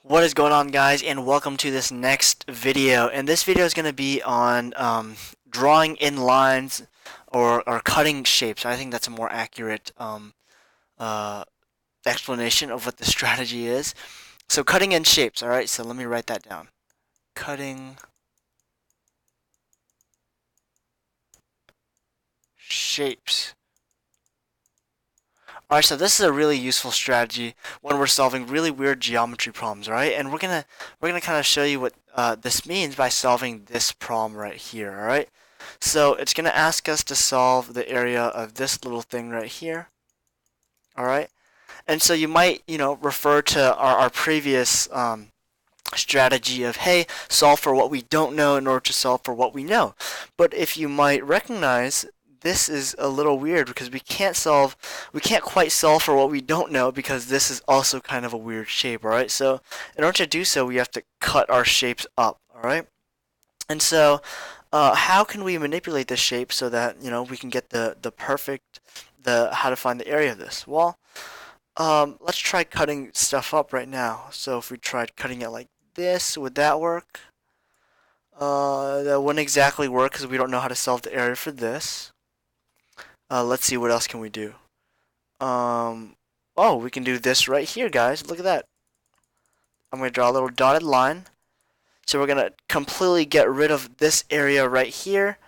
What is going on, guys, and welcome to this next video. And this video is going to be on drawing in lines or cutting shapes. I think that's a more accurate uh, explanation of what the strategy is. So cutting in shapes, alright, so let me write that down. Cutting shapes. Alright, so this is a really useful strategy when we're solving really weird geometry problems, right? And we're gonna kind of show you what this means by solving this problem right here, alright? So it's gonna ask us to solve the area of this little thing right here, alright? And so you might, refer to our previous strategy of, hey, solve for what we don't know in order to solve for what we know. But if you might recognize, this is a little weird because we can't quite solve for what we don't know because this is also kind of a weird shape, alright? So in order to do so, we have to cut our shapes up, alright? And so how can we manipulate this shape so that, we can get the perfect, how to find the area of this? Well, let's try cutting stuff up right now. So if we tried cutting it like this, would that work? That wouldn't exactly work because we don't know how to solve the area for this. Let's see, what else can we do? Oh, we can do this right here, guys. Look at that. I'm going to draw a little dotted line. So we're going to completely get rid of this area right here,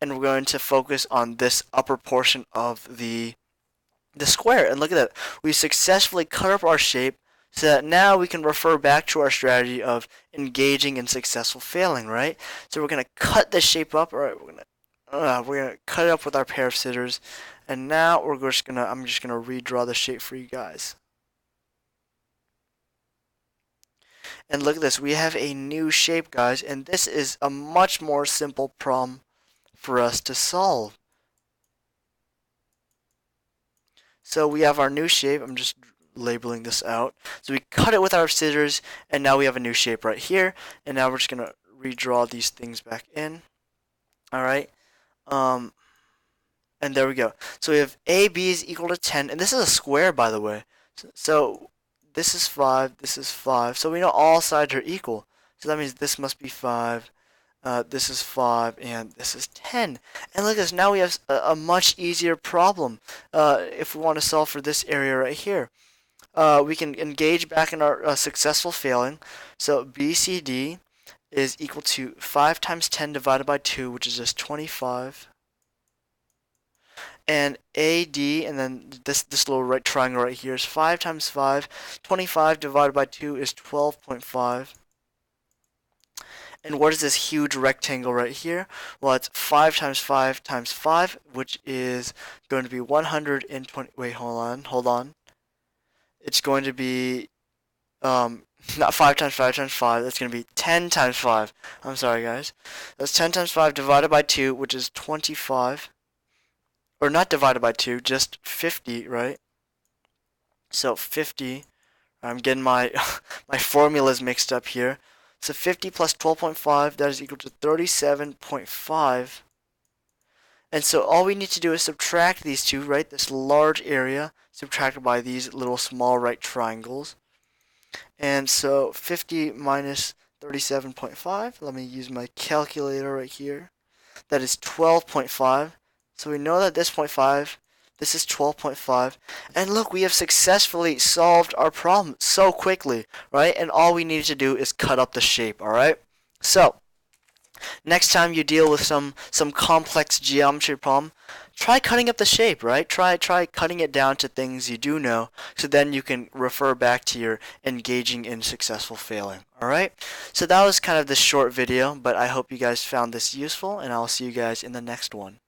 and we're going to focus on this upper portion of the square. And look at that. We successfully cut up our shape so that now we can refer back to our strategy of engaging in successful failing, right? So we're going to cut this shape up. All right, we're gonna cut it up with our pair of scissors, and now I'm just gonna redraw the shape for you guys. And look at this, we have a new shape, guys, and this is a much more simple problem for us to solve. So we have our new shape. I'm just labeling this out. So we cut it with our scissors, and now we have a new shape right here. And now we're just gonna redraw these things back in. All right. And there we go. So we have AB is equal to 10, and this is a square, by the way. So this is 5, this is 5. So we know all sides are equal. So that means this must be 5, this is 5, and this is 10. And look at this, now we have a much easier problem if we want to solve for this area right here. We can engage back in our successful failing. So BCD is equal to 5 times 10 divided by 2, which is just 25. And AD, and then this little right triangle right here is 5 times 5. 25 divided by 2 is 12.5. And what is this huge rectangle right here? Well, it's 5 times 5 times 5, which is going to be 120. Wait, hold on. It's going to be not 5 times 5 times 5. That's going to be 10 times 5. I'm sorry, guys. That's 10 times 5 divided by 2, which is 25. Or not divided by 2, just 50, right? So 50, I'm getting my my formulas mixed up here. So 50 plus 12.5, that is equal to 37.5. And so all we need to do is subtract these two, right? This large area subtracted by these little small right triangles. And so 50 minus 37.5, let me use my calculator right here. That is 12.5. So we know that this this is 12.5. And look, we have successfully solved our problem so quickly, right? And all we needed to do is cut up the shape, alright? So, next time you deal with some complex geometry problem, try cutting up the shape, right? Try cutting it down to things you do know, so then you can refer back to your engaging in successful failing, alright? So that was kind of this short video, but I hope you guys found this useful, and I'll see you guys in the next one.